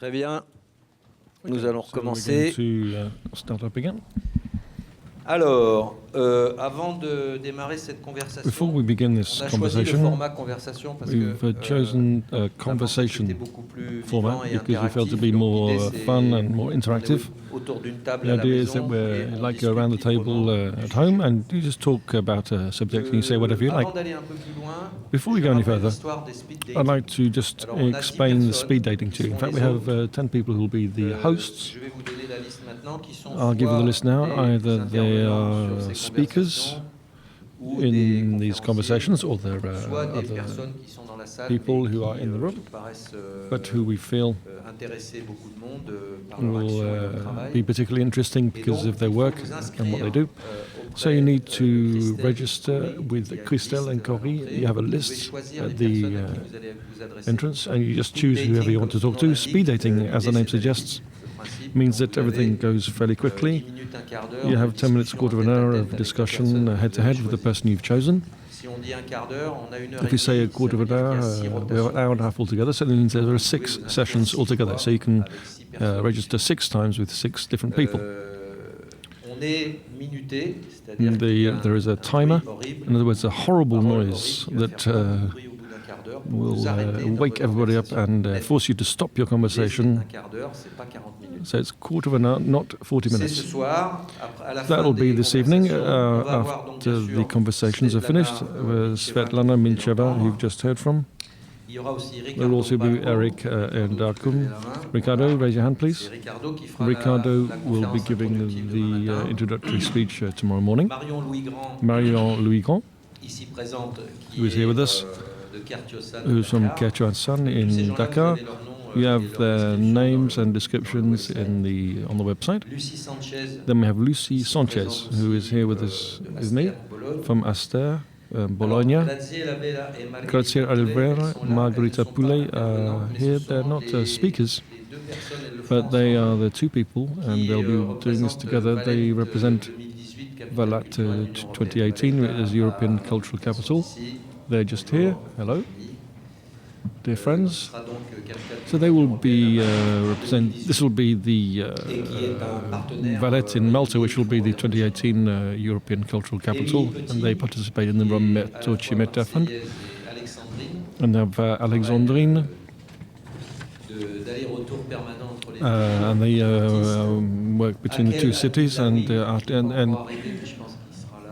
Très bien. Nous allons recommencer. Alors, avant de démarrer cette conversation, Before we begin this on a choisi le conversation, format conversation parce we've chosen a conversation format because we felt to be more fun and more interactive. The idea is that we're like you're around the table at home and you just talk about a subject and you say whatever you like. Before we go any further, I'd like to just explain the speed dating to you. In fact, we have 10 people who will be the hosts. I'll give you the list now. Either they are speakers in these conversations or there are other people who are in the room, but who we feel will be particularly interesting because of their work and what they do. So you need to register with Christelle and Cory. You have a list at the entrance and you just choose whoever you want to talk to. Speed dating, as the name suggests, means that everything goes fairly quickly. You have 10 minutes, a quarter of an hour of discussion head-to-head with the person you've chosen. If you say a quarter of an hour, we have an hour and a half altogether, so that means there are 6 sessions altogether. So you can register 6 times with 6 different people. There is a timer, in other words, a horrible noise that will wake everybody up and force you to stop your conversation. So it's a quarter of an hour, not 40 minutes. That'll be this evening after the conversations are finished. Svetlana Mincheva, who you've just heard from. There will also be Eric and Darkum. Ricardo, raise your hand, please. Ricardo will be giving the introductory speech tomorrow morning. Marion Louis-Grand, who is here with us, who's from Hassan in Dakar. We have their names and descriptions on the website. Then we have Lucie Sanchez, who is here with us, with me, from Aster, Bologna. Graziella Alvera, Margarita Poulet are here. They're not speakers, but they are the 2 people, and they'll be doing this together. They represent Valat 2018 as European Cultural Capital. They're just here. Hello, dear friends. So they will be this will be the Valette in Malta, which will be the 2018 European Cultural Capital, and they participate in the Roberto Cimetta Fund. And they have Alexandrine, and they work between the 2 cities, and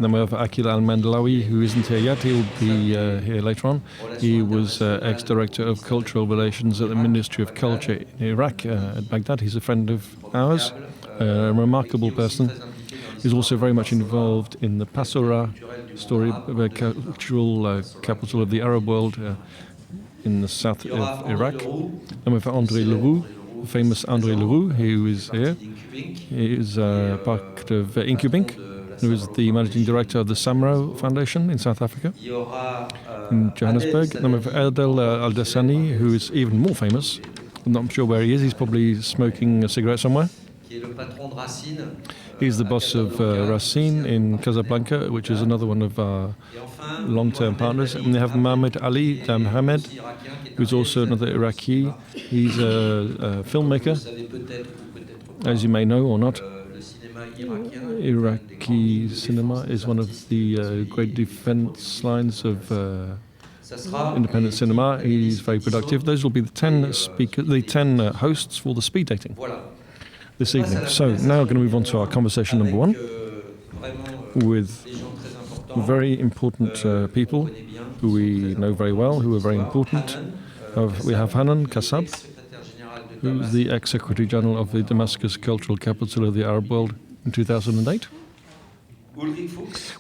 then we have Akil Al-Mandelawi, who isn't here yet. He'll be here later on. He was ex-director of cultural relations at the Ministry of Culture in Iraq at Baghdad. He's a friend of ours, a remarkable person. He's also very much involved in the Pasora story, the cultural capital of the Arab world in the south of Iraq. And we have André Leroux, the famous André Leroux, who is here. He is part of Incubinc, who is the managing director of the Samro Foundation in South Africa, in Johannesburg. And then we have Erdel Al-Dassani, who is even more famous. I'm not sure where he is. He's probably smoking a cigarette somewhere. He's the boss of Racine in Casablanca, which is another one of our long-term partners. And they have Mohamed Ali Mohamed, who's also another Iraqi. He's a filmmaker, as you may know or not. Iraqi cinema is one of the great defense lines of independent cinema. He's very productive. Those will be the 10 speakers, the 10 hosts for the speed dating this evening. So now we're going to move on to our conversation number 1 with very important people who we know very well, who are very important. We have Hanan Kassab, who's the ex-secretary general of the Damascus Cultural Capital of the Arab World in 2008. We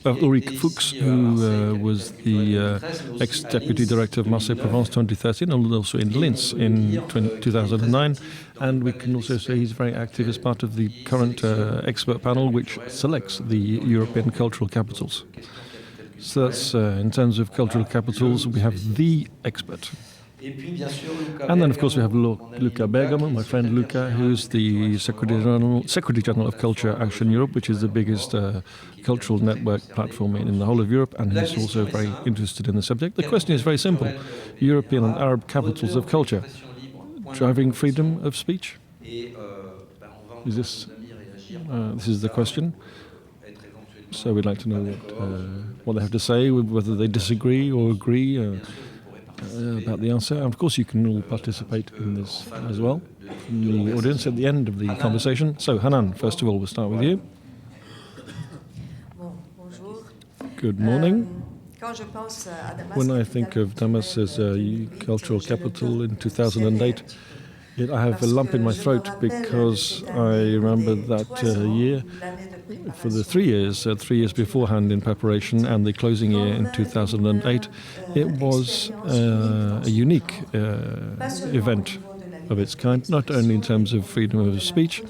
have Ulrich Fuchs, who was the ex-deputy director of Marseille-Provence 2013, and also in Linz in 2009. And we can also say he's very active as part of the current expert panel, which selects the European cultural capitals. So that's, in terms of cultural capitals, we have the expert. And then, of course, we have Luca Bergamo, my friend Luca, who's the Secretary General of Culture Action Europe, which is the biggest cultural network platform in the whole of Europe, and he's also very interested in the subject. The question is very simple. European and Arab capitals of culture. driving freedom of speech? Is this is the question. So we'd like to know what they have to say, whether they disagree or agree about the answer. And of course, you can all participate in this as well from the audience at the end of the conversation. So, Hanan, first of all, we'll start with you. Good morning. When I think of Damas as a cultural capital in 2008, I have a lump in my throat because I remember that year for the 3 years beforehand in preparation and the closing year in 2008. It was a unique event of its kind, not only in terms of freedom of speech,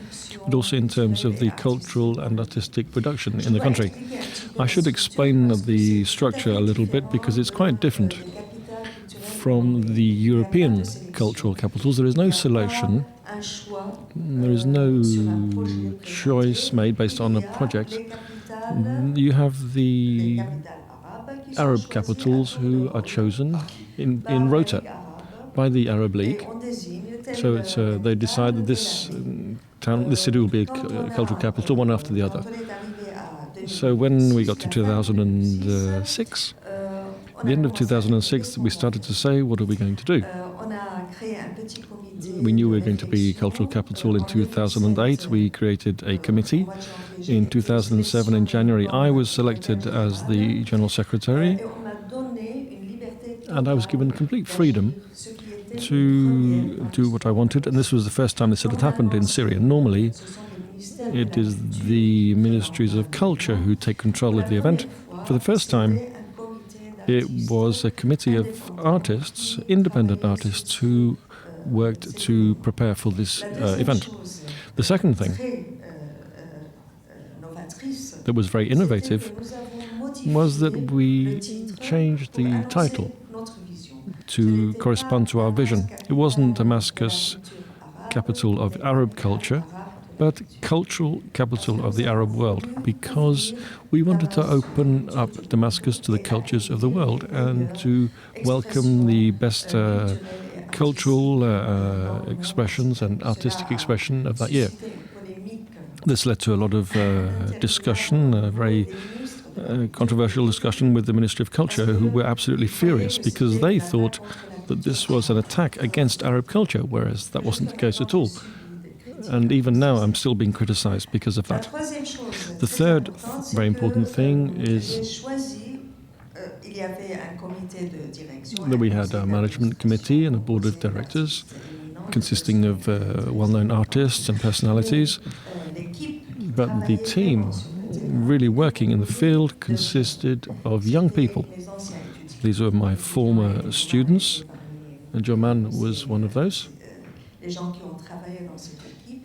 but also in terms of the cultural and artistic production in the country. I should explain the structure a little bit because it's quite different from the European cultural capitals. There is no selection, there is no choice made based on a project. You have the Arab capitals who are chosen in rota by the Arab League. So they decide that this city will be a cultural capital, one after the other. So when we got to 2006, at the end of 2006, we started to say, what are we going to do? We knew we were going to be cultural capital in 2008. We created a committee. In 2007, in January, I was selected as the General Secretary, and I was given complete freedom to do what I wanted. And this was the first time this had happened in Syria. Normally, it is the ministries of culture who take control of the event. For the first time, it was a committee of artists, independent artists, who worked to prepare for this event. The second thing that was very innovative was that we changed the title to correspond to our vision. It wasn't Damascus, capital of Arab culture, but cultural capital of the Arab world, because we wanted to open up Damascus to the cultures of the world and to welcome the best cultural expressions and artistic expression of that year. This led to a lot of discussion, a very controversial discussion with the Ministry of Culture, who were absolutely furious because they thought that this was an attack against Arab culture, whereas that wasn't the case at all. And even now, I'm still being criticized because of that. The third very important thing is that we had a management committee and a board of directors consisting of well-known artists and personalities. But the team really working in the field consisted of young people. These were my former students, and German was one of those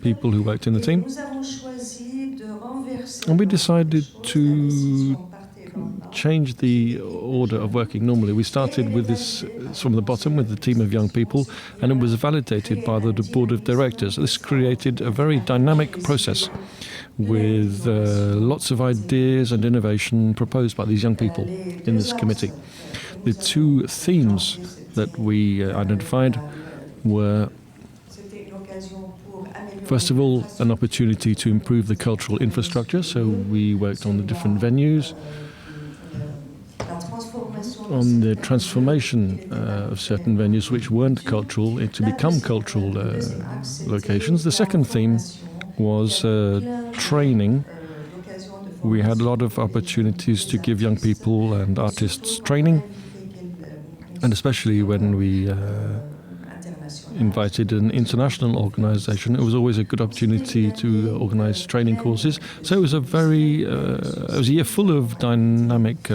people who worked in the team. And we decided to change the order of working. Normally we started with this from the bottom with the team of young people, and it was validated by the board of directors. This created a very dynamic process with lots of ideas and innovation proposed by these young people in this committee. The two themes that we identified were, first of all, an opportunity to improve the cultural infrastructure. So we worked on the different venues, on the transformation of certain venues which weren't cultural to become cultural locations. The second theme was training. We had a lot of opportunities to give young people and artists training, and especially when we invited an international organization, it was always a good opportunity to organize training courses. So it was a year full of dynamic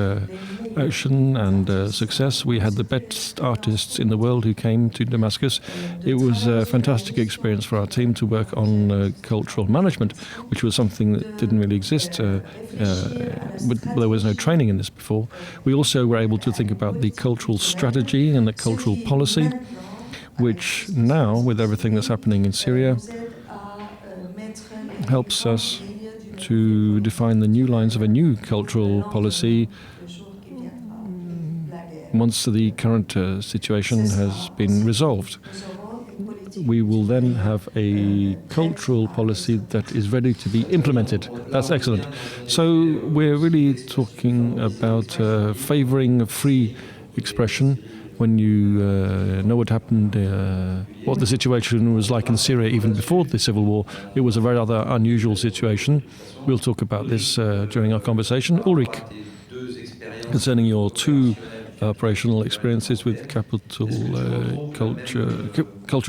action and success. We had the best artists in the world who came to Damascus. It was a fantastic experience for our team to work on cultural management, which was something that didn't really exist. There was no training in this before. We also were able to think about the cultural strategy and the cultural policy, which now, with everything that's happening in Syria, helps us to define the new lines of a new cultural policy once the current situation has been resolved. we will then have a cultural policy that is ready to be implemented. That's excellent. So we're really talking about favoring free expression. When you know what happened, what the situation was like in Syria even before the civil war, it was a very rather unusual situation. We'll talk about this during our conversation. Ulrich, concerning your two operational experiences with cultural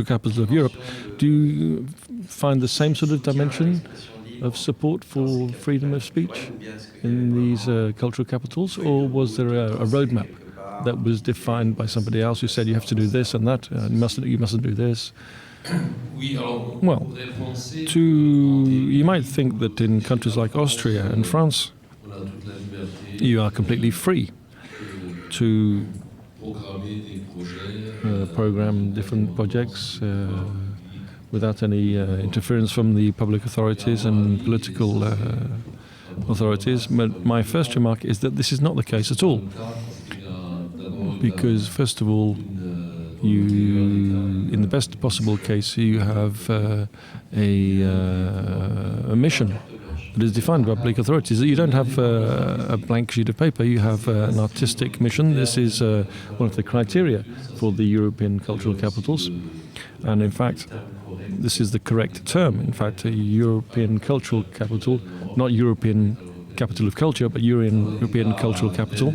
capital of Europe, do you find the same sort of dimension of support for freedom of speech in these cultural capitals, or was there a roadmap that was defined by somebody else who said you have to do this and that, you mustn't do this? Well, you might think that in countries like Austria and France, you are completely free to program different projects without any interference from the public authorities and political authorities. But my first remark is that this is not the case at all. Because, first of all, in the best possible case, you have a mission that is defined by public authorities. You don't have a blank sheet of paper, you have an artistic mission. This is one of the criteria for the European cultural capitals. And in fact, this is the correct term. In fact, a European cultural capital, not European capital of culture, but European cultural capital.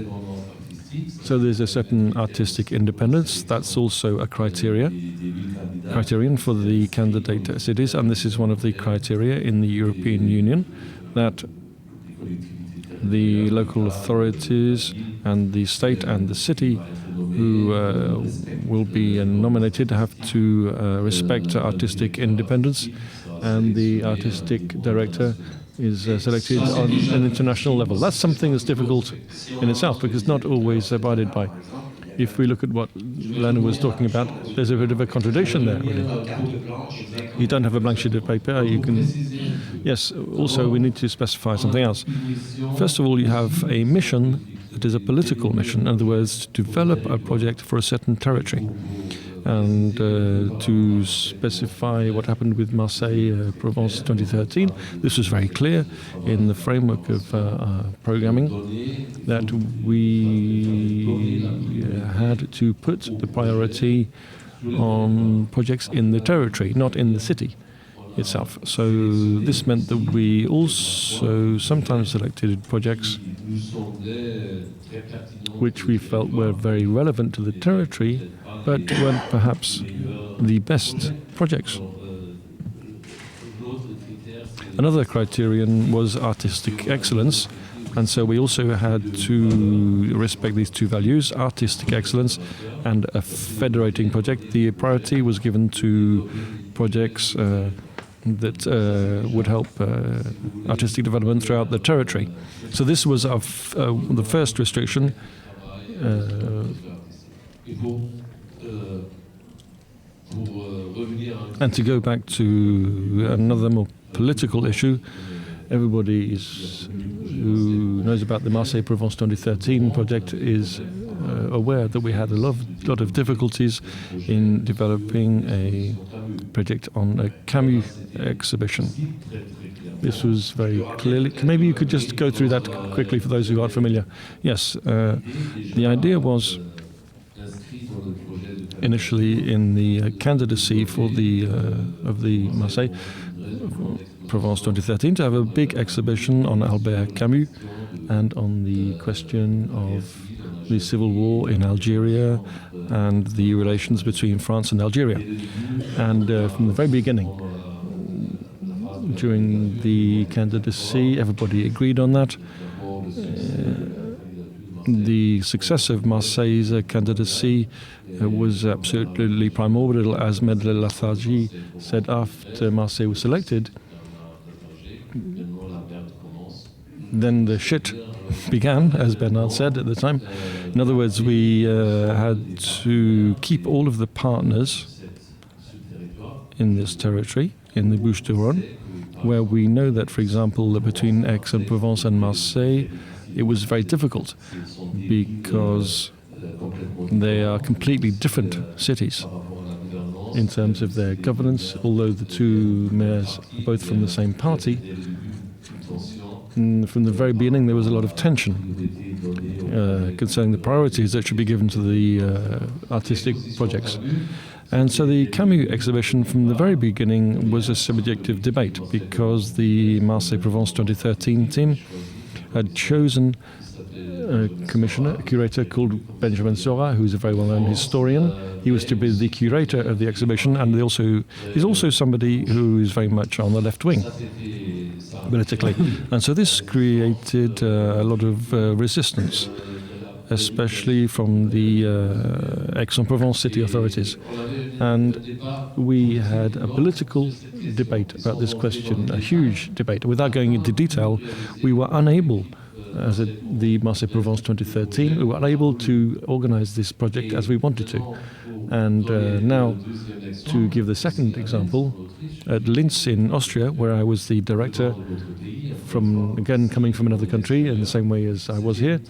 So there's a certain artistic independence. That's also a criterion for the candidate cities, and this is one of the criteria in the European Union, that the local authorities and the state and the city who will be nominated have to respect artistic independence, and the artistic director is selected on an international level. That's something that's difficult in itself, because it's not always abided by. If we look at what Lena was talking about, there's a bit of a contradiction there, really. You don't have a blank sheet of paper. Yes, also we need to specify something else. First of all, you have a mission that is a political mission, in other words, to develop a project for a certain territory. And to specify what happened with Marseille-Provence 2013, this was very clear in the framework of programming, that we had to put the priority on projects in the territory, not in the city itself. So this meant that we also sometimes selected projects which we felt were very relevant to the territory, but weren't perhaps the best projects. Another criterion was artistic excellence, and so we also had to respect these two values, artistic excellence and a federating project. The priority was given to projects that would help artistic development throughout the territory. So this was the first restriction. And to go back to another more political issue, everybody who knows about the Marseille-Provence 2013 project is aware that we had a lot of difficulties in developing a project on a Camus exhibition. This was very clearly... Maybe you could just go through that quickly for those who aren't familiar. Yes, the idea was initially in the candidacy for of the Marseille-Provence 2013 to have a big exhibition on Albert Camus and on the question of the civil war in Algeria and the relations between France and Algeria. And from the very beginning, during the candidacy, everybody agreed on that. The success of Marseille's candidacy was absolutely primordial, as Medley Lathargy said after Marseille was selected. Then the shit began, as Bernard said at the time. In other words, we had to keep all of the partners in this territory, in the Bouches-du-Rhône, where we know that, for example, between Aix-en-Provence and Marseille, it was very difficult because they are completely different cities in terms of their governance, although the two mayors are both from the same party. From the very beginning, there was a lot of tension concerning the priorities that should be given to the artistic projects. And so the Camus exhibition from the very beginning was a subjective debate, because the Marseille-Provence 2013 team had chosen a commissioner, a curator called Benjamin Zora, who's a very well-known historian. He was to be the curator of the exhibition, and he's also somebody who is very much on the left wing politically. And so this created a lot of resistance, especially from the Aix-en-Provence city authorities. And we had a political debate about this question, a huge debate. Without going into detail, we were unable, as the Marseille-Provence 2013, we were unable to organize this project as we wanted to. And now, to give the second example, at Linz in Austria, where I was the director, coming from another country in the same way as I was here,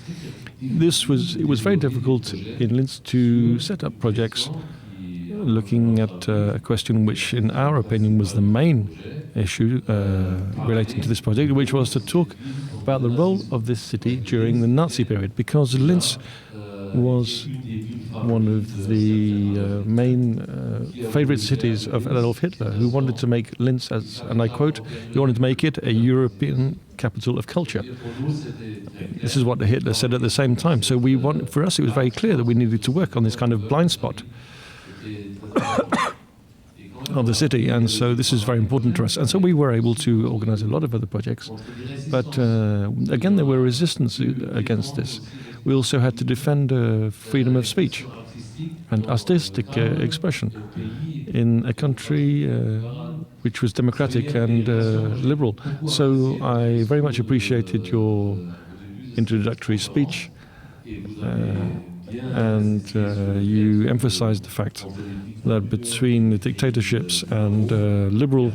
it was very difficult in Linz to set up projects looking at a question which, in our opinion, was the main issue relating to this project, which was to talk about the role of this city during the Nazi period, because Linz was one of the main favorite cities of Adolf Hitler, who wanted to make Linz, and I quote, he wanted to make it a European capital of culture. This is what Hitler said at the same time. So for us, it was very clear that we needed to work on this kind of blind spot of the city, and so this is very important to us. And so we were able to organize a lot of other projects, but again, there were resistance against this. We also had to defend freedom of speech and artistic expression in a country which was democratic and liberal. So I very much appreciated your introductory speech, and you emphasized the fact that between the dictatorships and liberal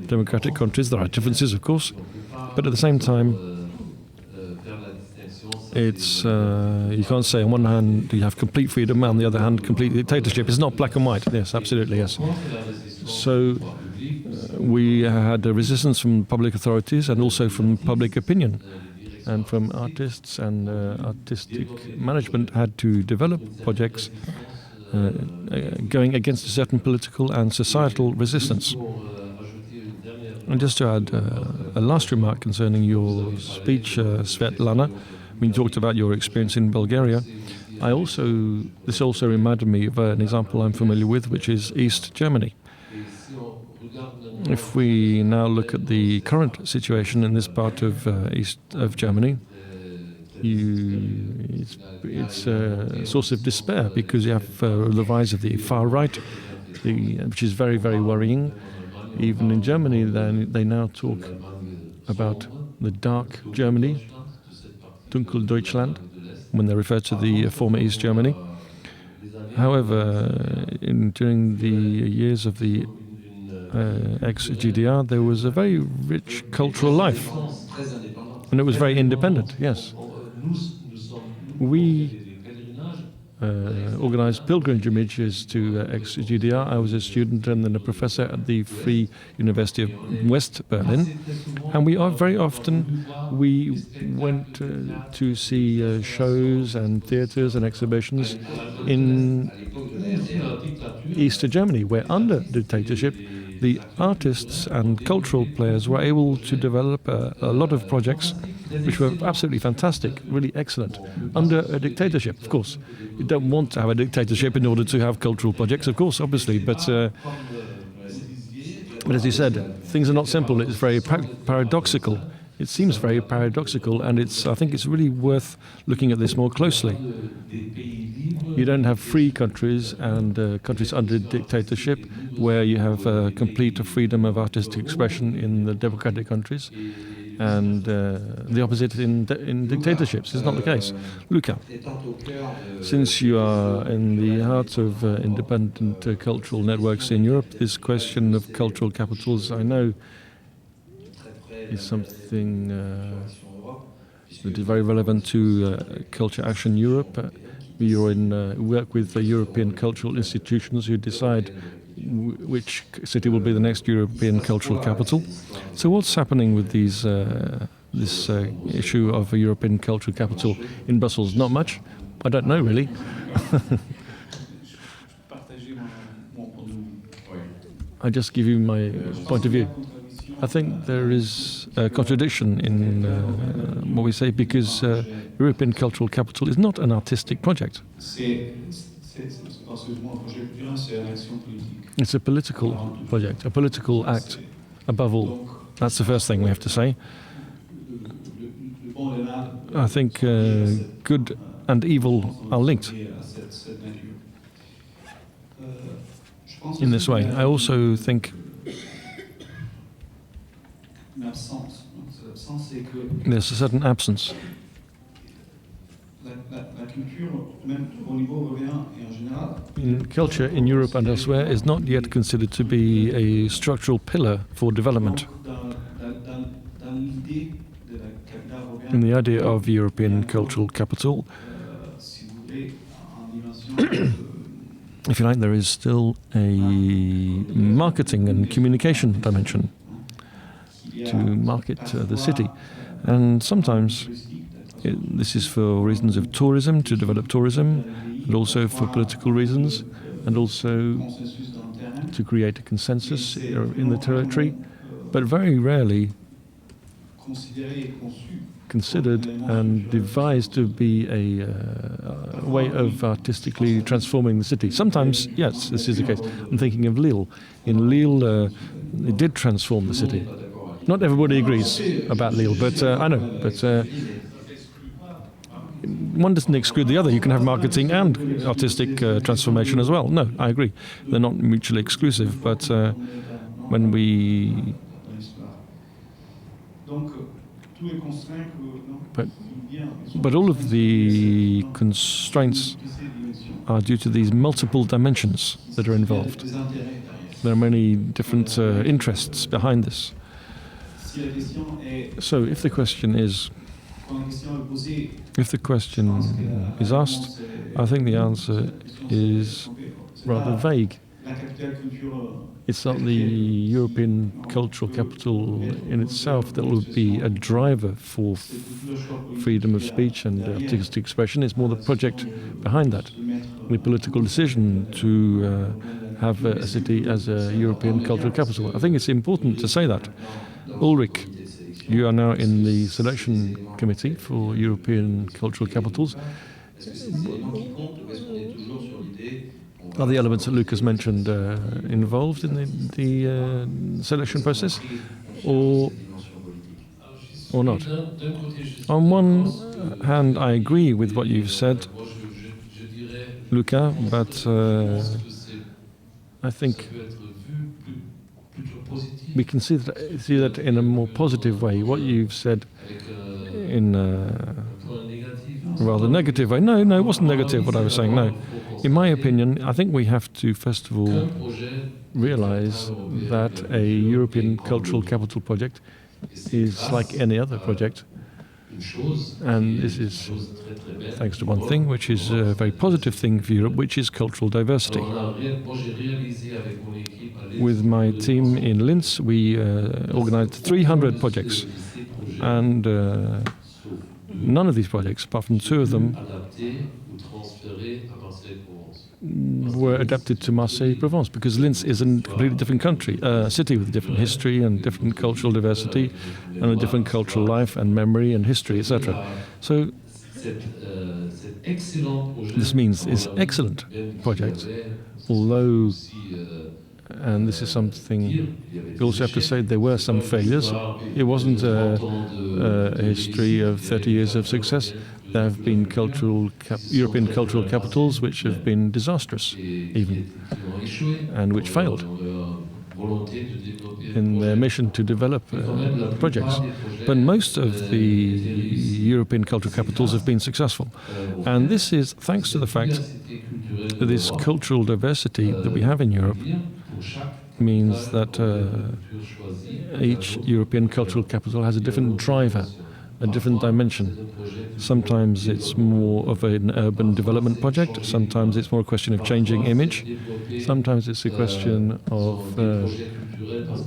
democratic countries, there are differences, of course, but at the same time, it's you can't say on one hand you have complete freedom, on the other hand complete dictatorship. It's not black and white. Yes, absolutely, yes. So we had a resistance from public authorities and also from public opinion, and from artists, and artistic management had to develop projects going against a certain political and societal resistance. And just to add a last remark concerning your speech, Svetlana, when you talked about your experience in Bulgaria, this also reminded me of an example I'm familiar with, which is East Germany. If we now look at the current situation in this part of east of Germany, it's a source of despair, because you have the rise of the far right, which is very, very worrying. Even in Germany, they now talk about the dark Germany, Dunkel Deutschland, when they refer to the former East Germany. However, during the years of the ex-GDR, there was a very rich cultural life, and it was very independent, yes. We organized pilgrimages to ex-GDR. I was a student and then a professor at the Free University of West Berlin, and very often we went to see shows and theaters and exhibitions in East Germany, where under dictatorship the artists and cultural players were able to develop a lot of projects which were absolutely fantastic, really excellent, under a dictatorship, of course. You don't want to have a dictatorship in order to have cultural projects, of course, obviously, but as you said, things are not simple. It's very paradoxical. It seems very paradoxical, and I think it's really worth looking at this more closely. You don't have free countries and countries under dictatorship, where you have complete freedom of artistic expression in the democratic countries, and the opposite in dictatorships. It's not the case. Luca, since you are in the heart of independent cultural networks in Europe, this question of cultural capitals, I know, is something that is very relevant to Culture Action Europe. You're in work with the European cultural institutions who decide which city will be the next European cultural capital. So what's happening with these this issue of a European cultural capital in Brussels? Not much. I don't know, really. I just give you my point of view. I think there is a contradiction in what we say, because European cultural capital is not an artistic project. It's a political project, a political act, above all. That's the first thing we have to say. I think good and evil are linked in this way. I also think there's a certain absence. In culture in Europe and elsewhere is not yet considered to be a structural pillar for development. In the idea of European cultural capital, if you like, there is still a marketing and communication dimension to market the city. And sometimes this is for reasons of tourism, to develop tourism, and also for political reasons, and also to create a consensus in the territory, but very rarely considered and devised to be a way of artistically transforming the city. Sometimes, yes, this is the case. I'm thinking of Lille. In Lille, it did transform the city. Not everybody agrees about Lille, but I know. But one doesn't exclude the other. You can have marketing and artistic transformation as well. No, I agree. They're not mutually exclusive. But when we... But all of the constraints are due to these multiple dimensions that are involved. There are many different interests behind this. So if the question is asked, I think the answer is rather vague. It's not the European cultural capital in itself that will be a driver for freedom of speech and artistic expression. It's more the project behind that, the political decision to have a city as a European cultural capital. I think it's important to say that. Ulrich, you are now in the selection committee for European cultural capitals. Are the elements that Lucas mentioned involved in the selection process, or not? On one hand, I agree with what you've said, Luca, but I think we can see that in a more positive way. What you've said in a rather negative way. No, it wasn't negative what I was saying, no. In my opinion, I think we have to, first of all, realize that a European cultural capital project is like any other project. And this is thanks to one thing, which is a very positive thing for Europe, which is cultural diversity. With my team in Linz, we organized 300 projects. And none of these projects, apart from 2 of them, were adapted to Marseille-Provence, because Linz is a completely different country, a city with a different history and different cultural diversity and a different cultural life and memory and history, etc. So this means this excellent project, although, and this is something you also have to say, there were some failures. It wasn't a history of 30 years of success. There have been European cultural capitals which have been disastrous, even, and which failed in their mission to develop projects. But most of the European cultural capitals have been successful. And this is thanks to the fact that this cultural diversity that we have in Europe means that each European cultural capital has a different driver a different dimension. Sometimes it's more of an urban development project, sometimes it's more a question of changing image, sometimes it's a question of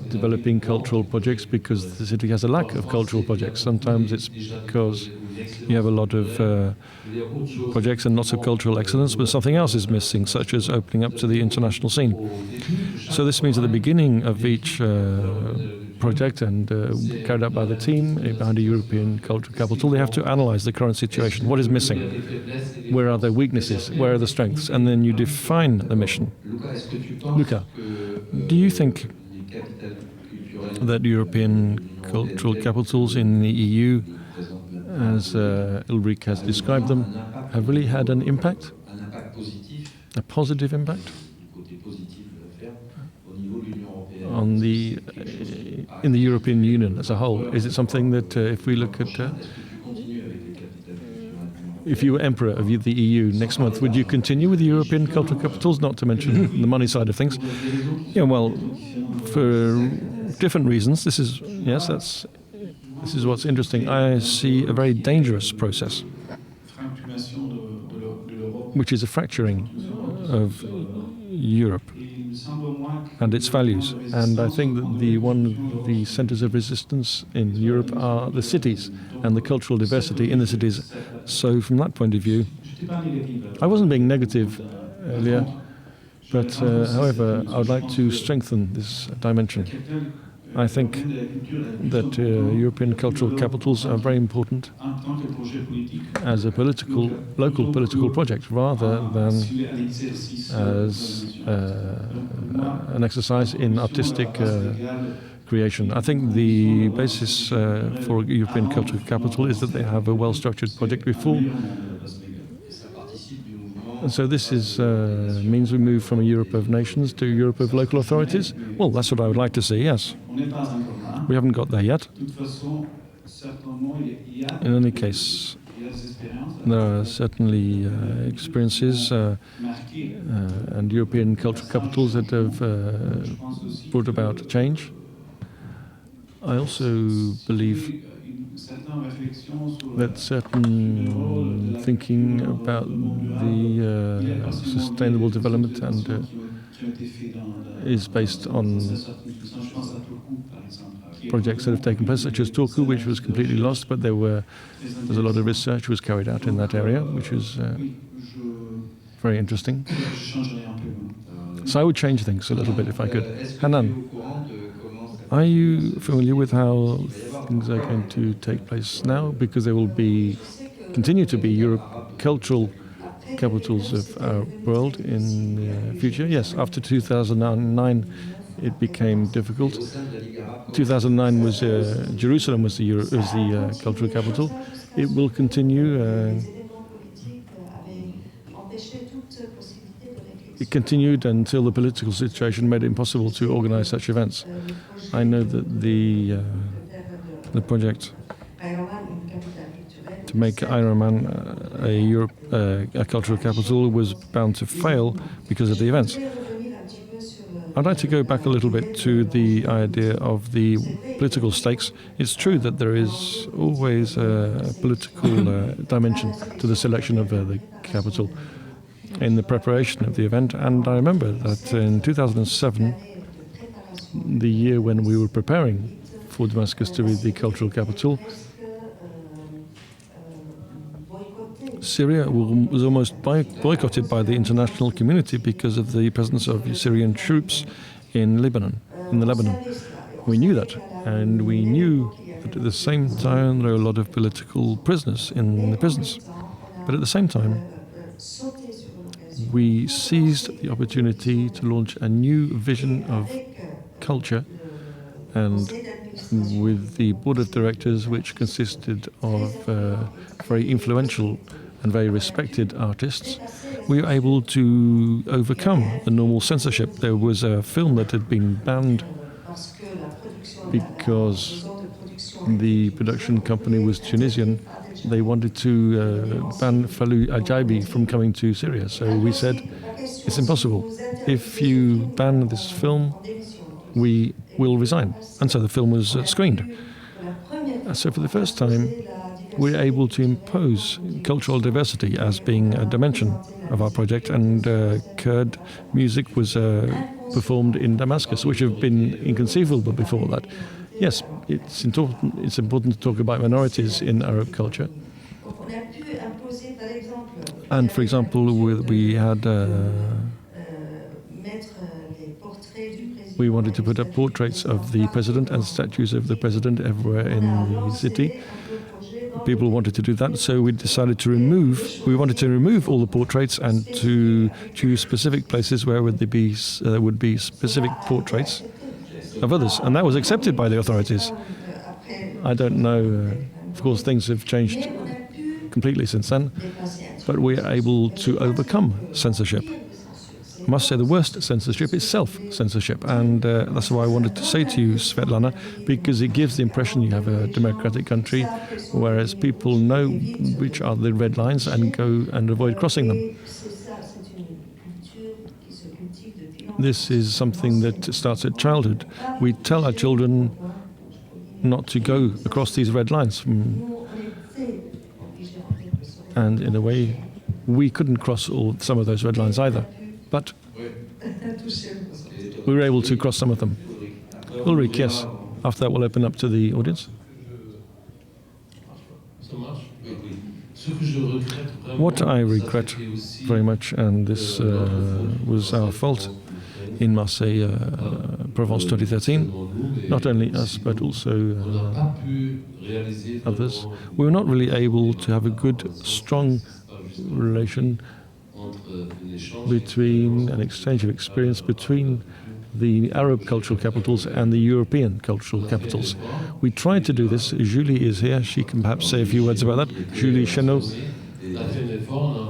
developing cultural projects because the city has a lack of cultural projects. Sometimes it's because you have a lot of projects and lots of cultural excellence, but something else is missing, such as opening up to the international scene. So this means at the beginning of each project and carried out by the team behind a European cultural capital, they have to analyze the current situation. What is missing? Where are the weaknesses? Where are the strengths? And then you define the mission. Luca, do you think that European cultural capitals in the EU, as Ulrich has described them, have really had an impact? A positive impact? On the in the European Union as a whole? Is it something that if we look at if you were emperor of the EU next month, would you continue with the European cultural capitals, not to mention the money side of things? Yeah, well, for different reasons. This is what's interesting. I see a very dangerous process, which is a fracturing of Europe and its values. And I think that one of the centers of resistance in Europe are the cities and the cultural diversity in the cities. So from that point of view, I wasn't being negative earlier, but however, I would like to strengthen this dimension. I think that European cultural capitals are very important as a local political project, rather than as an exercise in artistic creation. I think the basis for European cultural capital is that they have a well-structured project before. And so this means we move from a Europe of nations to a Europe of local authorities. Well, that's what I would like to see, yes. We haven't got there yet. In any case, there are certainly experiences and European cultural capitals that have brought about change. I also believe that certain thinking about the sustainable development and is based on projects that have taken place, such as Turku, which was completely lost, but there's a lot of research was carried out in that area, which was very interesting. So I would change things a little bit if I could. Hanan, are you familiar with how things are going to take place now? Because there will continue to be cultural capitals of our world in the future. Yes, after 2009, it became difficult. 2009 was Jerusalem was the cultural capital. It will continue. It continued until the political situation made it impossible to organize such events. I know that the project to make Ironman a cultural capital was bound to fail because of the events. I'd like to go back a little bit to the idea of the political stakes. It's true that there is always a political dimension to the selection of the capital in the preparation of the event. And I remember that in 2007, the year when we were preparing for Damascus to be the cultural capital, Syria was almost boycotted by the international community because of the presence of Syrian troops in Lebanon. We knew that, and we knew that at the same time there were a lot of political prisoners in the prisons. But at the same time, we seized the opportunity to launch a new vision of culture, and with the board of directors, which consisted of very influential and very respected artists, we were able to overcome the normal censorship. There was a film that had been banned because the production company was Tunisian. They wanted to ban Fallou Ajaibi from coming to Syria. So we said, it's impossible. If you ban this film, we will resign. And so the film was screened. So for the first time, we're able to impose cultural diversity as being a dimension of our project, and Kurd music was performed in Damascus, which have been inconceivable before that. Yes, it's important to talk about minorities in Arab culture. And for example, we had we wanted to put up portraits of the president and statues of the president everywhere in the city. People wanted to do that, so we decided to wanted to remove all the portraits and to choose specific places where would be specific portraits of others, and that was accepted by the authorities. I don't know, of course things have changed completely since then, but we're able to overcome censorship. I must say the worst censorship is self-censorship, and that's why I wanted to say to you, Svetlana, because it gives the impression you have a democratic country, whereas people know which are the red lines and go and avoid crossing them. This is something that starts at childhood. We tell our children not to go across these red lines. And in a way, we couldn't cross some of those red lines either. But we were able to cross some of them. Ulrich, yes. After that, we'll open up to the audience. What I regret very much, and this was our fault in Marseille-Provence 2013, not only us but also others, we were not really able to have a good, strong relation between an exchange of experience between the Arab cultural capitals and the European cultural capitals. We tried to do this. Julie is here. She can perhaps say a few words about that. Julie Chenot.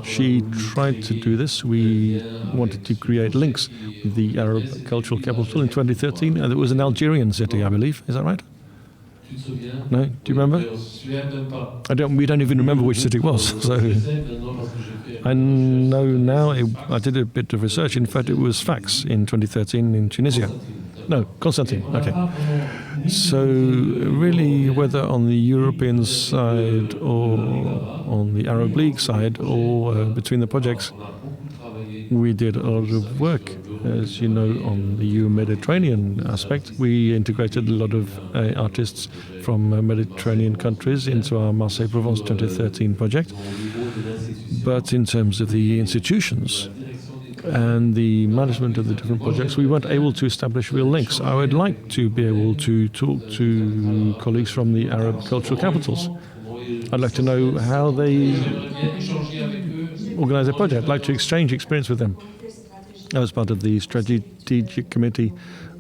She tried to do this. We wanted to create links with the Arab cultural capital in 2013, and it was an Algerian city, I believe. Is that right? No? Do you remember? We don't even remember which city it was. So I know now. I did a bit of research. In fact, it was Fax in 2013 in Tunisia. No, Constantine. Okay. So really, whether on the European side or on the Arab League side or between the projects, we did a lot of work. As you know, on the EU-Mediterranean aspect, we integrated a lot of artists from Mediterranean countries into our Marseille-Provence 2013 project. But in terms of the institutions and the management of the different projects, we weren't able to establish real links. I would like to be able to talk to colleagues from the Arab cultural capitals. I'd like to know how they organize a project. I'd like to exchange experience with them. I was part of the strategic committee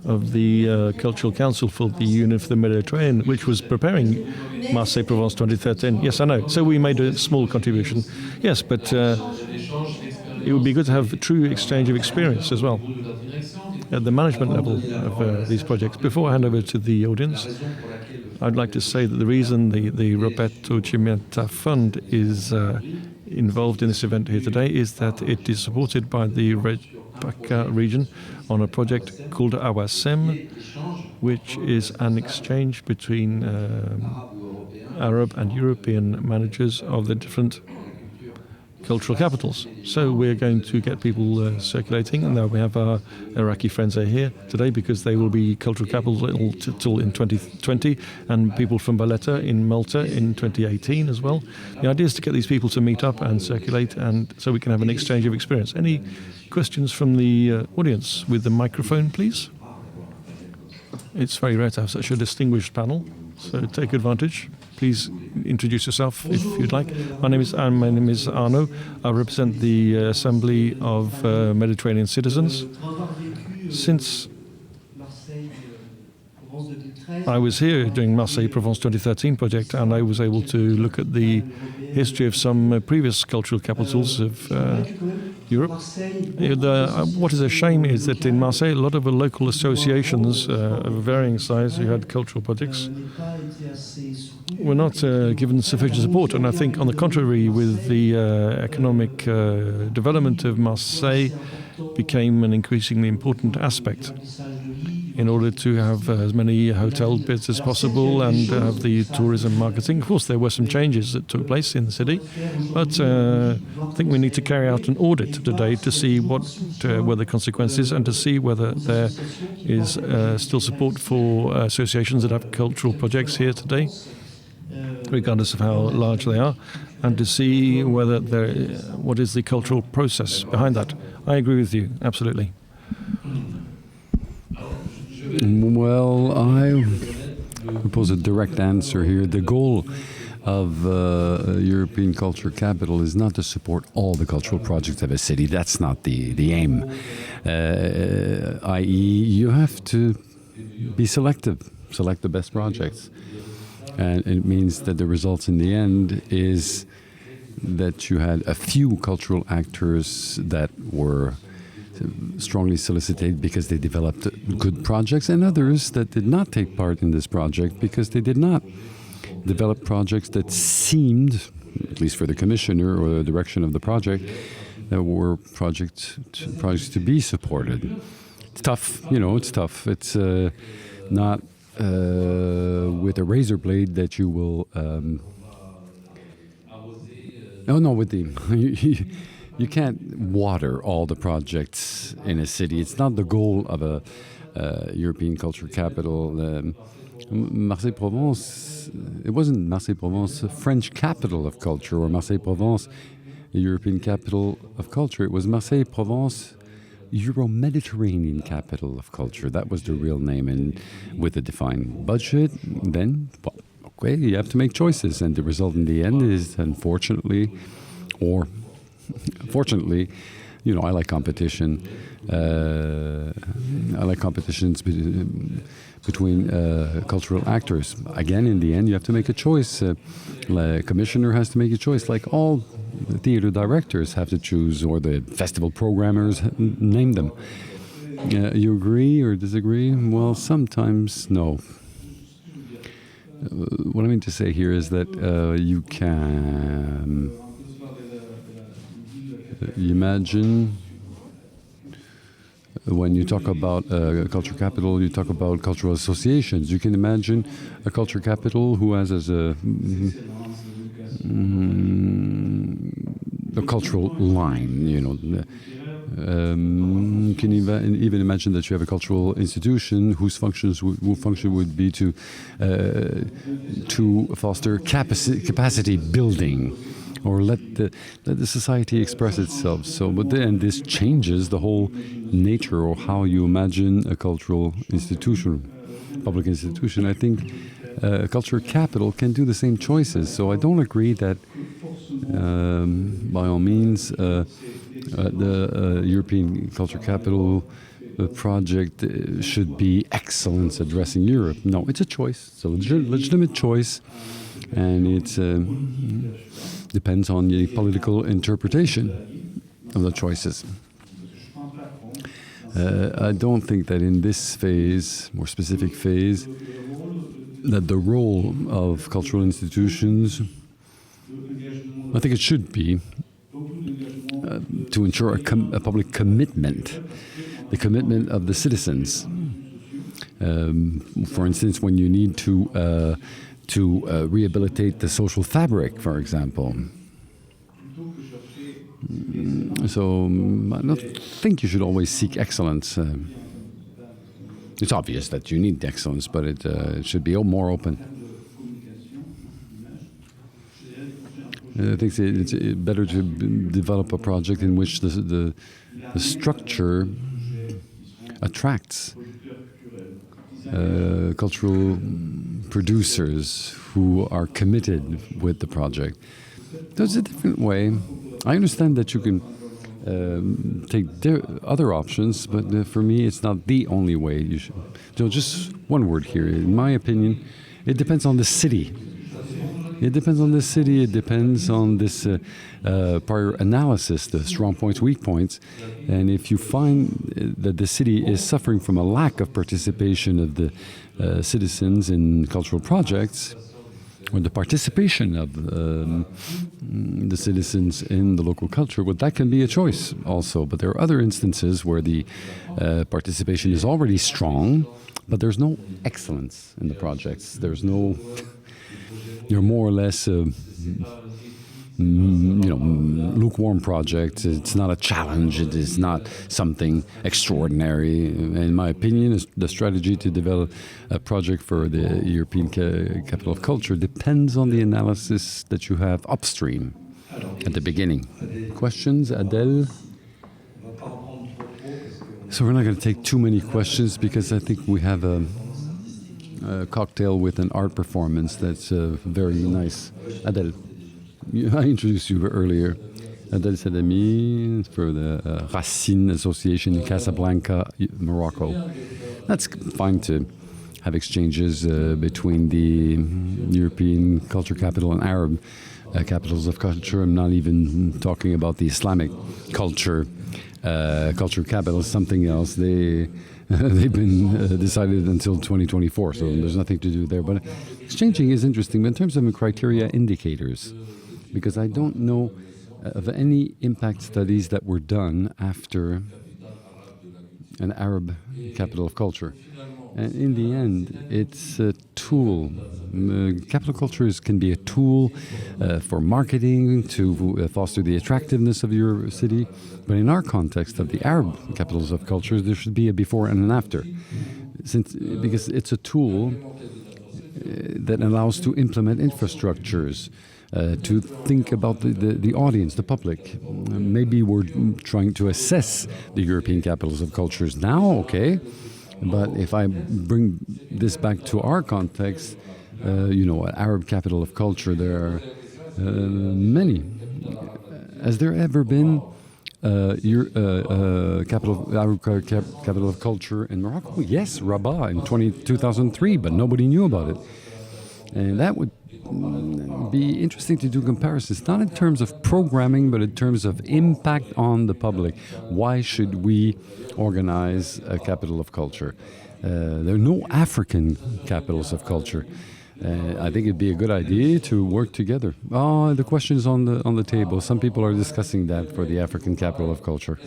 of the Cultural Council for the Union for the Mediterranean, which was preparing Marseille-Provence 2013. Yes, I know. So we made a small contribution. Yes, but it would be good to have a true exchange of experience as well at the management level of these projects. Before I hand over to the audience, I'd like to say that the reason the Roberto Cimetta Fund is involved in this event here today is that it is supported by the Baka region on a project called Awasem, which is an exchange between Arab and European managers of the different cultural capitals. So we're going to get people circulating, and now we have our Iraqi friends are here today because they will be cultural capital till in 2020, and people from Valletta in Malta in 2018 as well. The idea is to get these people to meet up and circulate, and so we can have an exchange of experience. Any questions from the audience with the microphone, please? It's very rare to have such a distinguished panel, so take advantage. Please introduce yourself if you'd like. My name is Arnaud. I represent the Assembly of Mediterranean Citizens. Since I was here during Marseille-Provence 2013 project, and I was able to look at the history of some previous cultural capitals of Europe. What is a shame is that in Marseille, a lot of the local associations of varying size who had cultural projects were not given sufficient support. And I think, on the contrary, with the economic development of Marseille, became an increasingly important aspect in order to have as many hotel beds as possible and have the tourism marketing. Of course, there were some changes that took place in the city, but I think we need to carry out an audit today to see what were the consequences and to see whether there is still support for associations that have cultural projects here today, regardless of how large they are, and to see whether what is the cultural process behind that. I agree with you, absolutely. Well, I propose a direct answer here. The goal of European Culture Capital is not to support all the cultural projects of a city. That's not the aim. I.e., you have to be selective, select the best projects. And it means that the results in the end is that you had a few cultural actors that were strongly solicited because they developed good projects, and others that did not take part in this project because they did not develop projects that seemed, at least for the commissioner or the direction of the project, that were projects to be supported. It's tough, it's tough. It's not with a razor blade that you will... You can't water all the projects in a city. It's not the goal of a European Culture Capital. Marseille-Provence, it wasn't Marseille-Provence, a French capital of culture, or Marseille-Provence, a European capital of culture. It was Marseille-Provence, Euro-Mediterranean capital of culture. That was the real name. And with a defined budget, then, okay, you have to make choices. And the result in the end is, unfortunately, or fortunately, I like competition. I like competitions between cultural actors. Again, in the end, you have to make a choice. The commissioner has to make a choice, like all the theater directors have to choose, or the festival programmers, name them. You agree or disagree? Well, sometimes no. What I mean to say here is that you can... You imagine when you talk about culture capital, you talk about cultural associations. You can imagine a culture capital who has as a cultural line. You can even imagine that you have a cultural institution whose function would be to foster capacity building, or let the society express itself. But then this changes the whole nature of how you imagine a cultural institution, public institution. I think culture capital can do the same choices. So I don't agree that, by all means, the European Culture Capital project should be excellence addressing Europe. No, it's a choice. It's a legitimate choice, and it depends on the political interpretation of the choices. I don't think that in this phase, more specific phase, that the role of cultural institutions, I think it should be to ensure a public commitment, the commitment of the citizens. For instance, when you need to rehabilitate the social fabric, for example. So I don't think you should always seek excellence. It's obvious that you need excellence, but it should be more open. I think it's better to develop a project in which the structure attracts cultural producers who are committed with the project. There's a different way. I understand that you can take other options, but for me, it's not the only way. You should. So just one word here. In my opinion, it depends on the city. It depends on the city. It depends on this prior analysis, the strong points, weak points. And if you find that the city is suffering from a lack of participation of the citizens in cultural projects, or the participation of the citizens in the local culture, well, that can be a choice also. But there are other instances where the participation is already strong, but there's no excellence in the projects. There's no, you're more or less, lukewarm project. It's not a challenge. It is not something extraordinary. In my opinion, the strategy to develop a project for the European Capital of Culture depends on the analysis that you have upstream at the beginning. Questions, Adèle? So we're not going to take too many questions because I think we have a cocktail with an art performance that's very nice. Adèle. I introduced you earlier. Adèle Sadami for the Racine Association in Casablanca, Morocco. That's fine to have exchanges between the European culture capital and Arab capitals of culture. I'm not even talking about the Islamic culture capital, something else. They've been decided until 2024, so there's nothing to do there. But exchanging is interesting. But in terms of criteria indicators, because I don't know of any impact studies that were done after an Arab capital of culture. And in the end, it's a tool. Capital cultures can be a tool for marketing, to foster the attractiveness of your city. But in our context of the Arab capitals of culture, there should be a before and an after. Because it's a tool that allows to implement infrastructures, to think about the audience, the public. Maybe we're trying to assess the European capitals of cultures now, okay, but if I bring this back to our context, an Arab capital of culture, there are many. Has there ever been Arab capital of culture in Morocco? Yes, Rabat in 2003, but nobody knew about it. And that would be interesting to do comparisons, not in terms of programming, but in terms of impact on the public. Why should we organize a capital of culture? There are no African capitals of culture. I think it'd be a good idea to work together. The question is on the table. Some people are discussing that for the African capital of culture.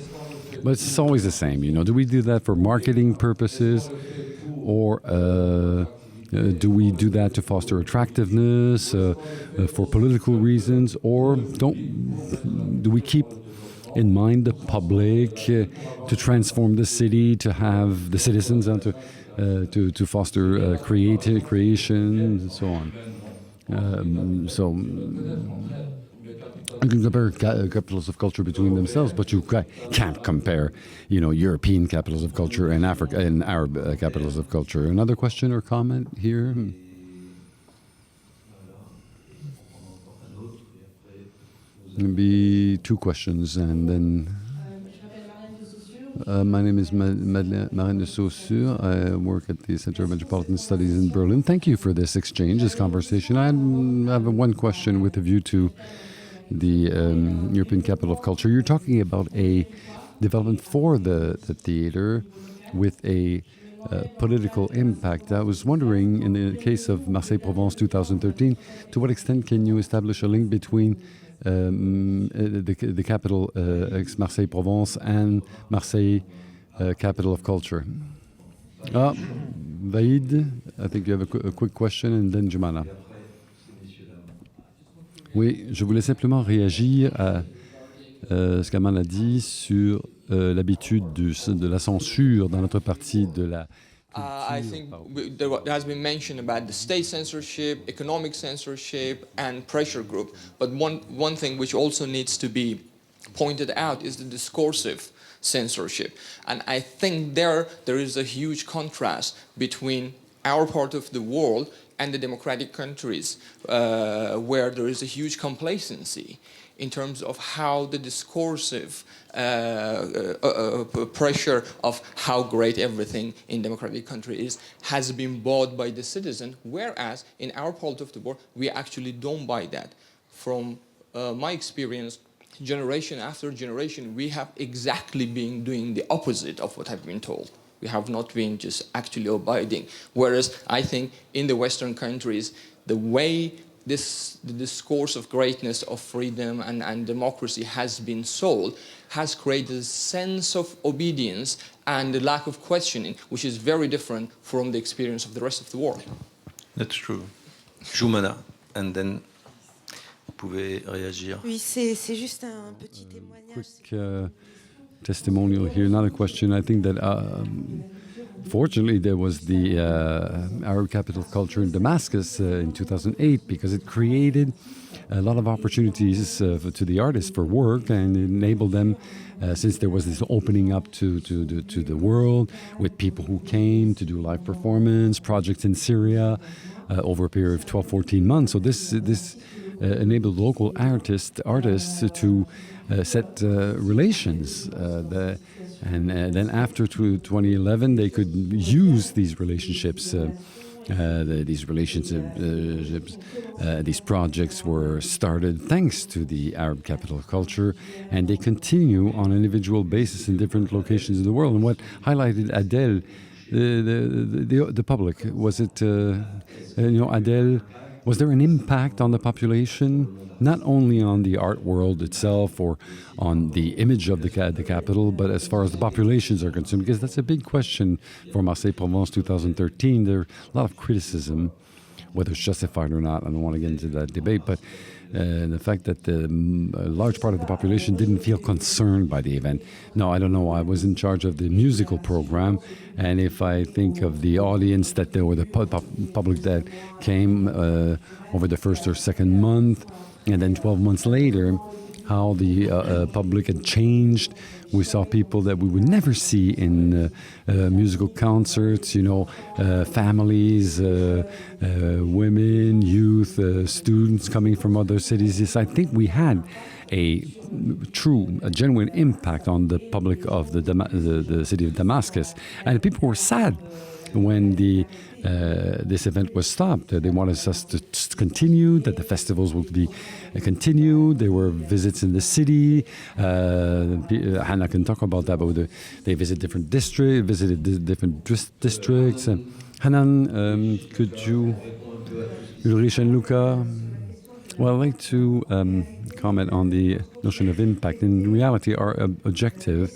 But it's always the same, Do we do that for marketing purposes, or do we do that to foster attractiveness, for political reasons, or do we keep in mind the public, to transform the city, to have the citizens, and to foster creation, and so on? You can compare capitals of culture between themselves, but you can't compare, European capitals of culture and Arab capitals of culture. Another question or comment here? Maybe two questions, and then. My name is Marine de Saussure. I work at the Center of Metropolitan Studies in Berlin. Thank you for this exchange, this conversation. I have one question with a view to the European Capital of Culture. You're talking about a development for the theater with a political impact. I was wondering, in the case of Marseille-Provence 2013, to what extent can you establish a link between the capital, ex-Marseille-Provence, and Marseille capital of culture? Vaïd, I think you have a quick question, and then Jumana. Oui, je voulais simplement réagir à ce qu'Aman a dit sur l'habitude de la censure dans notre partie de la I think there has been mention about the state censorship, economic censorship, and pressure group. But one thing which also needs to be pointed out is the discursive censorship. And I think there is a huge contrast between our part of the world and the democratic countries, where there is a huge complacency in terms of how the discursive pressure of how great everything in democratic country is has been bought by the citizen, whereas in our part of the world, we actually don't buy that. From my experience, generation after generation, we have exactly been doing the opposite of what I've been told. We have not been just actually abiding. Whereas I think in the Western countries, the way the discourse of greatness, of freedom and democracy has been sold has created a sense of obedience and a lack of questioning, which is very different from the experience of the rest of the world. That's true. Jumana, and then vous pouvez réagir. Oui, c'est juste un petit témoignage. Quick testimonial here, not a question. I think that fortunately there was the Arab capital of culture in Damascus in 2008, because it created a lot of opportunities to the artists for work, and it enabled them, since there was this opening up to the world with people who came to do live performance projects in Syria over a period of 12-14 months. So this enabled local artists to set relations, and then after 2011 they could use these relationships. These projects were started thanks to the Arab capital of culture, and they continue on an individual basis in different locations in the world. And what highlighted Adele, the public, was it, Adele, was there an impact on the population, not only on the art world itself or on the image of the capital, but as far as the populations are concerned? Because that's a big question for Marseille-Provence 2013. There are a lot of criticism, whether it's justified or not. I don't want to get into that debate, but the fact that a large part of the population didn't feel concerned by the event. No, I don't know. I was in charge of the musical program, and if I think of the audience that there were the public that came over the first or second month, and then 12 months later, how the public had changed. We saw people that we would never see in musical concerts, families, women, youth, students coming from other cities. Yes, I think we had a genuine impact on the public of the city of Damascus. And people were sad when this event was stopped. They wanted us to continue, that the festivals would be continued. There were visits in the city. Hannah can talk about that, but they visited different districts. Hanan, could you, Ulrich and Luca? Well, I'd like to comment on the notion of impact. In reality, our objective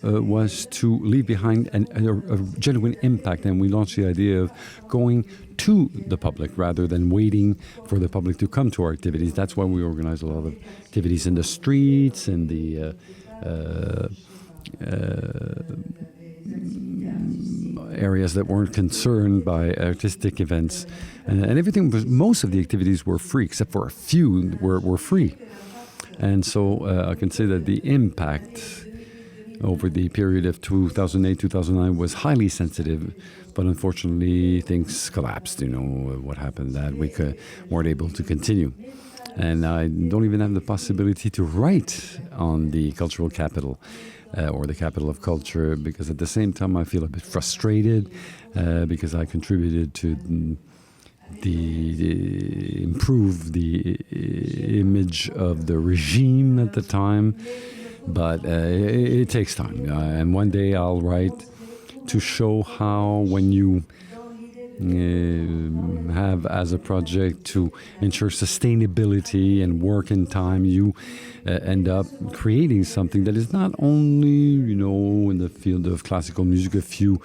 was to leave behind a genuine impact, and we launched the idea of going to the public rather than waiting for the public to come to our activities. That's why we organize a lot of activities in the streets and the areas that weren't concerned by artistic events, and everything was, most of the activities were free, except for a few were free. And so I can say that the impact over the period of 2008-2009 was highly sensitive, but unfortunately things collapsed. What happened that we weren't able to continue. And I don't even have the possibility to write on the cultural capital or the capital of culture, because at the same time I feel a bit frustrated because I contributed to improve the image of the regime at the time. But it takes time, and one day I'll write to show how, when you have as a project to ensure sustainability and work in time, you end up creating something that is not only, in the field of classical music, a few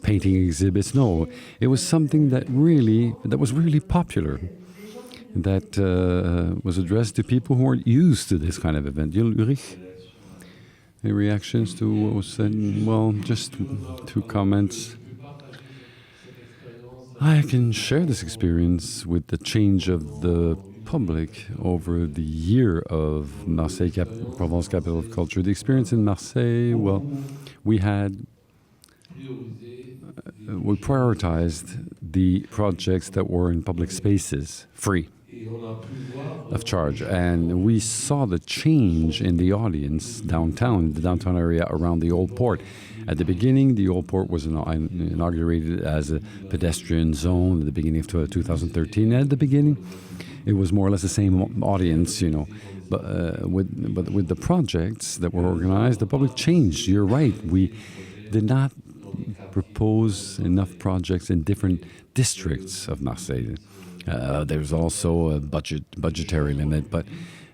painting exhibits. No, it was something that was really popular, that was addressed to people who weren't used to this kind of event. Ulrich? Any reactions to what was said? Well, just two comments. I can share this experience with the change of the public over the year of Marseille-Provence capital of culture. The experience in Marseille, well, we prioritized the projects that were in public spaces, free of charge, and we saw the change in the audience downtown, the downtown area around the old port. At the beginning, the old port was inaugurated as a pedestrian zone at the beginning of 2013. At the beginning, it was more or less the same audience, but with the projects that were organized, the public changed. You're right. We did not propose enough projects in different districts of Marseille. There's also a budgetary limit, but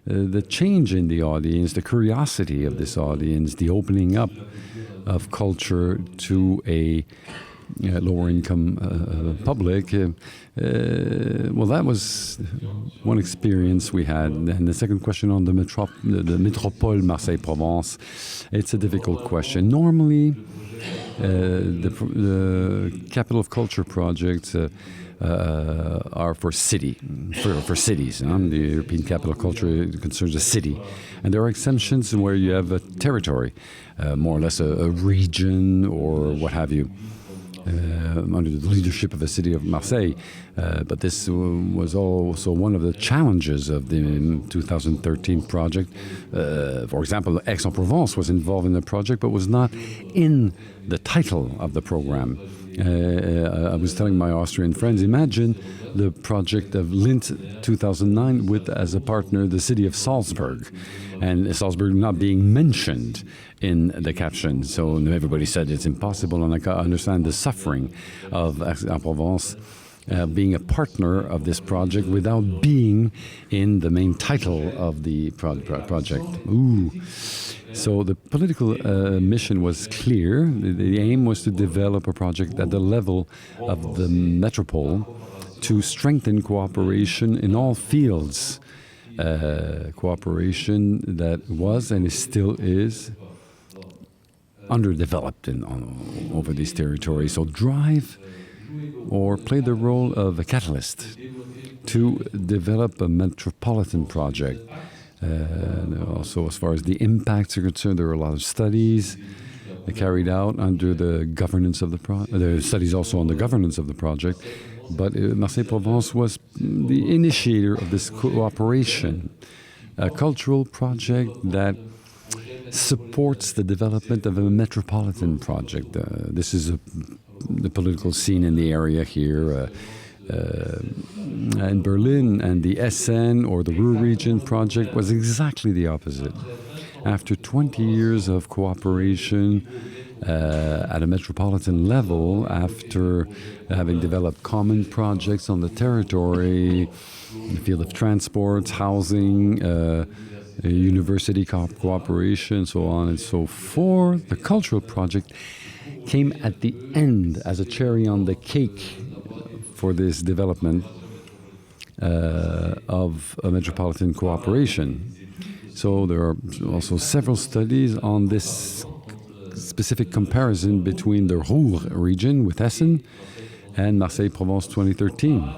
the change in the audience, the curiosity of this audience, the opening up of culture to a lower income public, well, that was one experience we had. And the second question on the métropole Marseille-Provence, it's a difficult question. Normally, the capital of culture projects are for cities. The European capital of culture concerns a city. And there are exemptions where you have a territory, more or less a region or what have you, under the leadership of the city of Marseille. But this was also one of the challenges of the 2013 project. For example, Aix-en-Provence was involved in the project, but was not in the title of the program. I was telling my Austrian friends, imagine the project of Linz 2009 with as a partner the city of Salzburg, and Salzburg not being mentioned in the caption. So everybody said it's impossible, and I understand the suffering of Aix-en-Provence being a partner of this project without being in the main title of the project. Ooh. So the political mission was clear. The aim was to develop a project at the level of the metropole to strengthen cooperation in all fields. Cooperation that was and still is underdeveloped over these territories. So drive or play the role of a catalyst to develop a metropolitan project. Also, as far as the impacts are concerned, there are a lot of studies carried out under the governance of the project. There are studies also on the governance of the project. But Marseille-Provence was the initiator of this cooperation, a cultural project that supports the development of a metropolitan project. This is the political scene in the area here. In Berlin, and the SN or the Ruhr region project was exactly the opposite. After 20 years of cooperation at a metropolitan level, after having developed common projects on the territory, in the field of transport, housing, university cooperation, so on and so forth, the cultural project came at the end as a cherry on the cake for this development of a metropolitan cooperation. So there are also several studies on this specific comparison between the Ruhr region with Essen and Marseille-Provence 2013.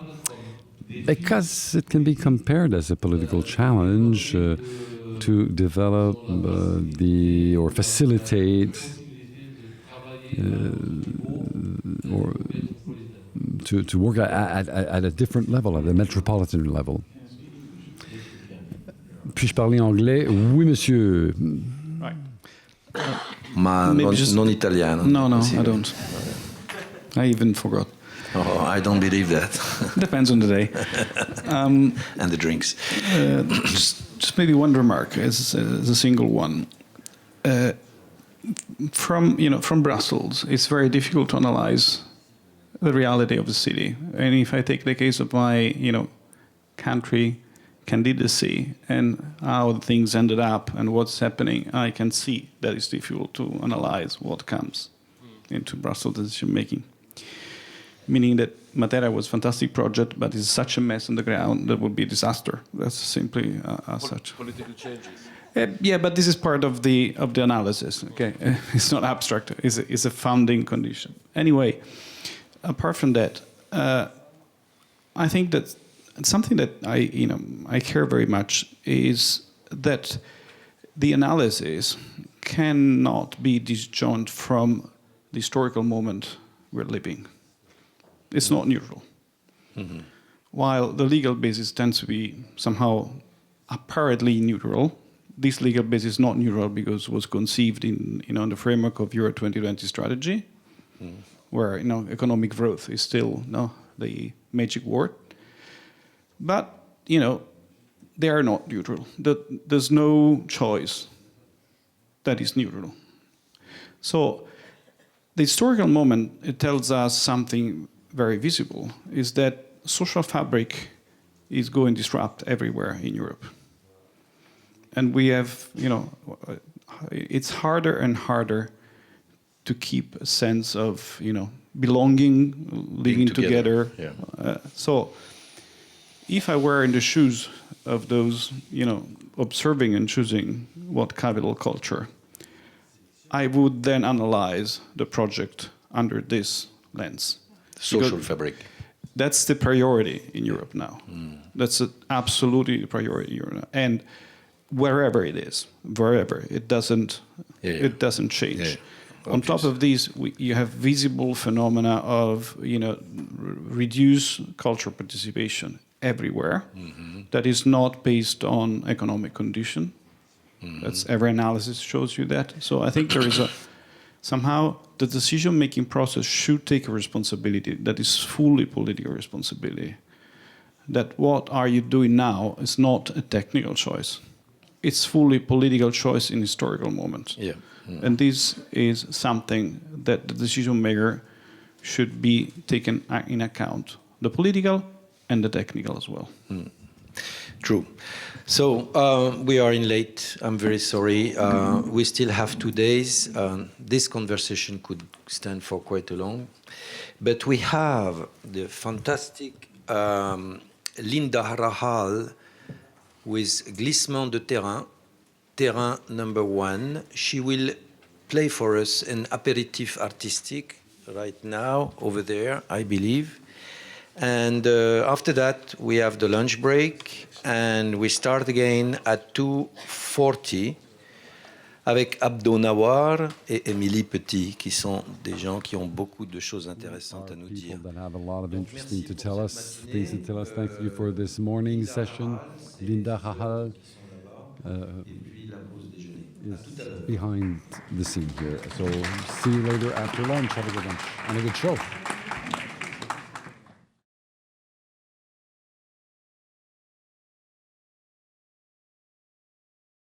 Because it can be compared as a political challenge to develop or facilitate or to work at a different level, at a metropolitan level. Puis-je parler anglais? Oui, monsieur. Right. Ma non italiano. No, I don't. I even forgot. Oh, I don't believe that. Depends on the day. And the drinks. Just maybe one remark as a single one. From Brussels, it's very difficult to analyze the reality of the city. And if I take the case of my, country, candidacy, and how things ended up and what's happening, I can see that it's difficult to analyze what comes into Brussels decision making. Meaning that Matera was a fantastic project, but it's such a mess on the ground that would be a disaster. That's simply as such. Political changes. Yeah, but this is part of the analysis. Okay, it's not abstract. It's a founding condition. Anyway, apart from that, I think that something that I care very much is that the analysis cannot be disjoined from the historical moment we're living. It's not neutral. Mm-hmm. While the legal basis tends to be somehow apparently neutral, this legal basis is not neutral because it was conceived in the framework of Euro 2020 strategy, where economic growth is still the magic word. But they are not neutral. There's no choice that is neutral. So the historical moment, it tells us something very visible, is that social fabric is going to disrupt everywhere in Europe. And we have, it's harder and harder to keep a sense of, belonging, living together. Yeah. So if I were in the shoes of those, observing and choosing what capital culture, I would then analyze the project under this lens. Social Because fabric. that's the priority in Europe now. That's absolutely the priority in Europe now. And wherever it is, it doesn't change. Yeah. On top of these, you have visible phenomena of reduced cultural participation everywhere. That is not based on economic condition. That's every analysis shows you that. So I think there is somehow the decision-making process should take a responsibility that is fully political responsibility. That what are you doing now is not a technical choice. It's fully political choice in historical moment. Yeah. And this is something that the decision maker should be taken in account, the political and the technical as well. True. So we are in late. I'm very sorry. We still have 2 days. This conversation could stand for quite a long. But we have the fantastic Linda Rahal with Glissement de Terrain, Terrain number 1. She will play for us an apéritif artistique right now over there, I believe. And after that, we have the lunch break, and we start again at 2:40 avec Abdo Nawar et Émilie Petit, qui sont des gens qui ont beaucoup de choses intéressantes à nous dire. That have a lot of interesting to tell us, things to tell us. Thank you for this morning session. Linda Rahal is behind the scene here. So see you later after lunch. Have a good lunch and a good show.